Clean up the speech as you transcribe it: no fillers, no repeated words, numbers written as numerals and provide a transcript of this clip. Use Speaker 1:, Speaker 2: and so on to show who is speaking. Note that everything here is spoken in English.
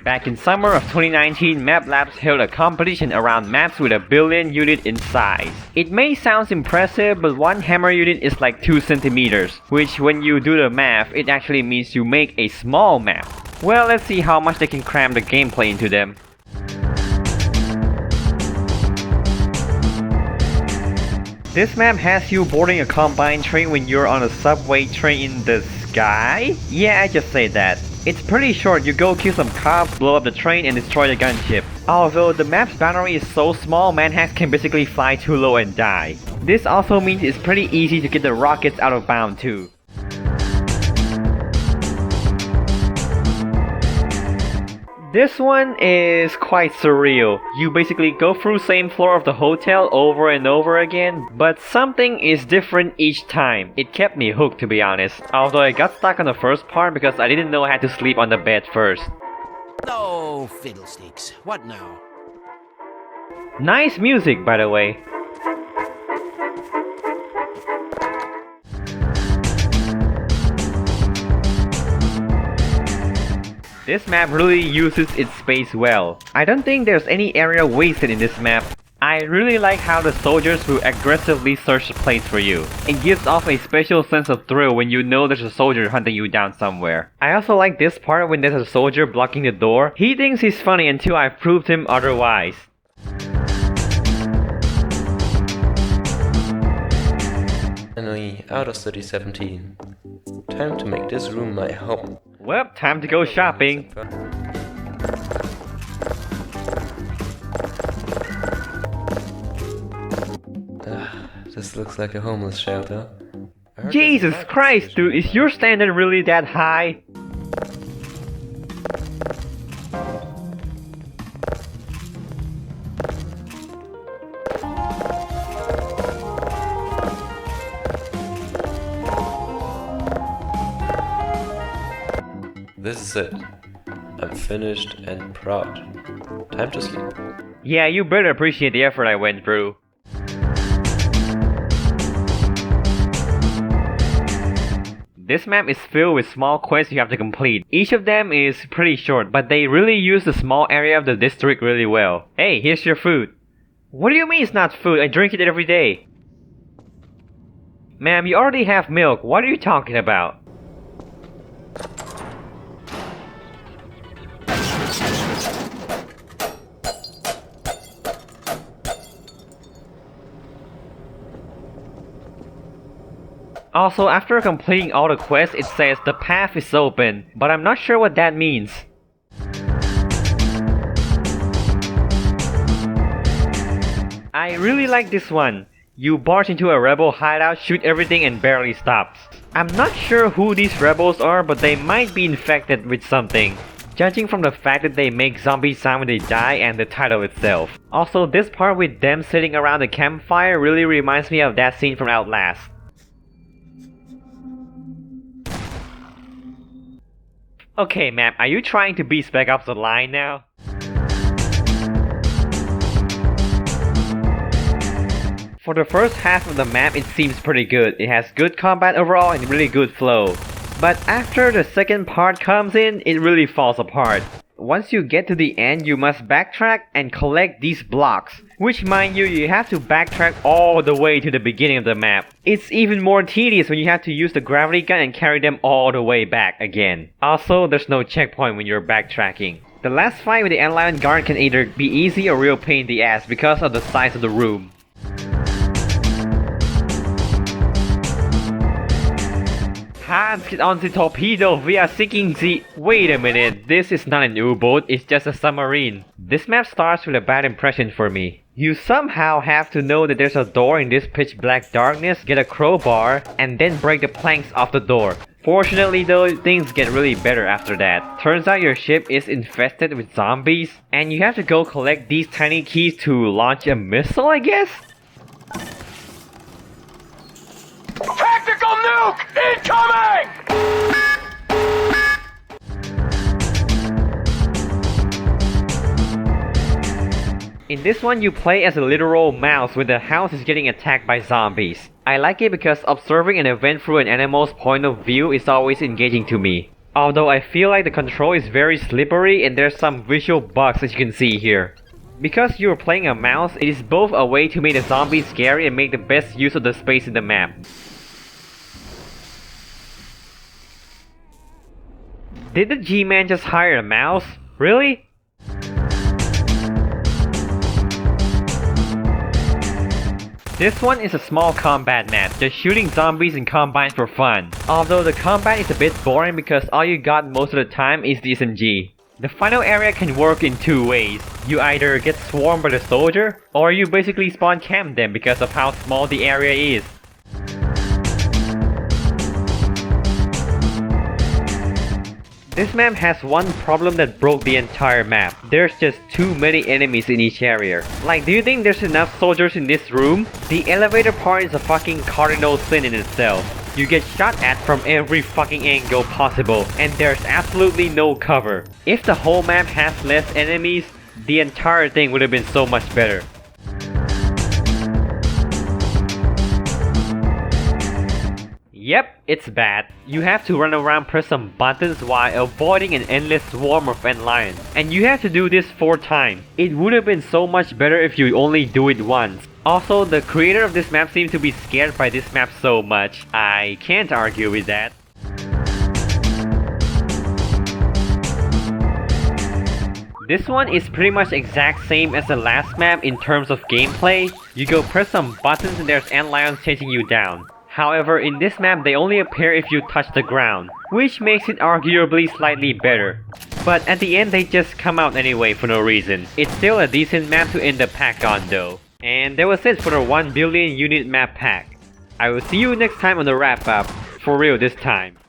Speaker 1: Back in summer of 2019, Map Labs held a competition around maps with a billion unit in size. It may sound impressive, but one hammer unit is like 2 centimeters, which when you do the math, it actually means you make a small map. Well, let's see how much they can cram the gameplay into them. This map has you boarding a combine train when you're on a subway train in the sky? Yeah, I just said that. It's pretty short, you go kill some cops, blow up the train and destroy the gunship. Although the map's boundary is so small, manhacks can basically fly too low and die. This also means it's pretty easy to get the rockets out of bounds too. This one is quite surreal. You basically go through same floor of the hotel over and over again, but something is different each time. It kept me hooked, to be honest. Although I got stuck on the first part because I didn't know I had to sleep on the bed first.
Speaker 2: Oh, fiddlesticks. What now?
Speaker 1: Nice music, by the way. This map really uses its space well. I don't think there's any area wasted in this map. I really like how the soldiers will aggressively search the place for you. It gives off a special sense of thrill when you know there's a soldier hunting you down somewhere. I also like this part when there's a soldier blocking the door. He thinks he's funny until I've proved him otherwise.
Speaker 3: Finally, out of City 17. Time to make this room my home.
Speaker 1: Well, time to go shopping.
Speaker 3: This looks like a homeless shelter.
Speaker 1: Jesus Christ, dude, is your standard really that high?
Speaker 3: This is it. I'm finished and proud. Time to sleep.
Speaker 1: Yeah, you better appreciate the effort I went through. This map is filled with small quests you have to complete. Each of them is pretty short, but they really use the small area of the district really well. Hey, here's your food. What do you mean it's not food? I drink it every day. Ma'am, you already have milk. What are you talking about? Also, after completing all the quests, it says the path is open, but I'm not sure what that means. I really like this one. You barge into a rebel hideout, shoot everything and barely stops. I'm not sure who these rebels are, but they might be infected with something, judging from the fact that they make zombie sound when they die and the title itself. Also, this part with them sitting around the campfire really reminds me of that scene from Outlast. Okay, map, are you trying to be Spec Ops The Line now? For the first half of the map, it seems pretty good. It has good combat overall and really good flow. But after the second part comes in, it really falls apart. Once you get to the end, you must backtrack and collect these blocks. Which, mind you, you have to backtrack all the way to the beginning of the map. It's even more tedious when you have to use the gravity gun and carry them all the way back again. Also, there's no checkpoint when you're backtracking. The last fight with the Antlion Guard can either be easy or real pain in the ass because of the size of the room. Hands get on the torpedo via sinking the... Wait a minute, this is not an U-boat, it's just a submarine. This map starts with a bad impression for me. You somehow have to know that there's a door in this pitch black darkness, get a crowbar, and then break the planks off the door. Fortunately though, things get really better after that. Turns out your ship is infested with zombies, and you have to go collect these tiny keys to launch a missile, I guess?
Speaker 4: Tactical nuke incoming!
Speaker 1: In this one, you play as a literal mouse when the house is getting attacked by zombies. I like it because observing an event through an animal's point of view is always engaging to me. Although I feel like the control is very slippery and there's some visual bugs as you can see here. Because you're playing a mouse, it is both a way to make the zombies scary and make the best use of the space in the map. Did the G-Man just hire a mouse? Really? This one is a small combat map, just shooting zombies and combines for fun. Although the combat is a bit boring because all you got most of the time is the SMG. The final area can work in two ways. You either get swarmed by the soldier, or you basically spawn camp them because of how small the area is. This map has one problem that broke the entire map. There's just too many enemies in each area. Like, do you think there's enough soldiers in this room? The elevator part is a fucking cardinal sin in itself. You get shot at from every fucking angle possible, and there's absolutely no cover. If the whole map has less enemies, the entire thing would have been so much better. Yep, it's bad. You have to run around, press some buttons while avoiding an endless swarm of ant lions. And you have to do this 4 times. It would have been so much better if you only do it once. Also, the creator of this map seems to be scared by this map so much. I can't argue with that. This one is pretty much exact same as the last map in terms of gameplay. You go press some buttons and there's ant lions chasing you down. However, in this map they only appear if you touch the ground, which makes it arguably slightly better. But at the end they just come out anyway for no reason. It's still a decent map to end the pack on though. And that was it for the 1 billion unit map pack. I will see you next time on the wrap up, for real this time.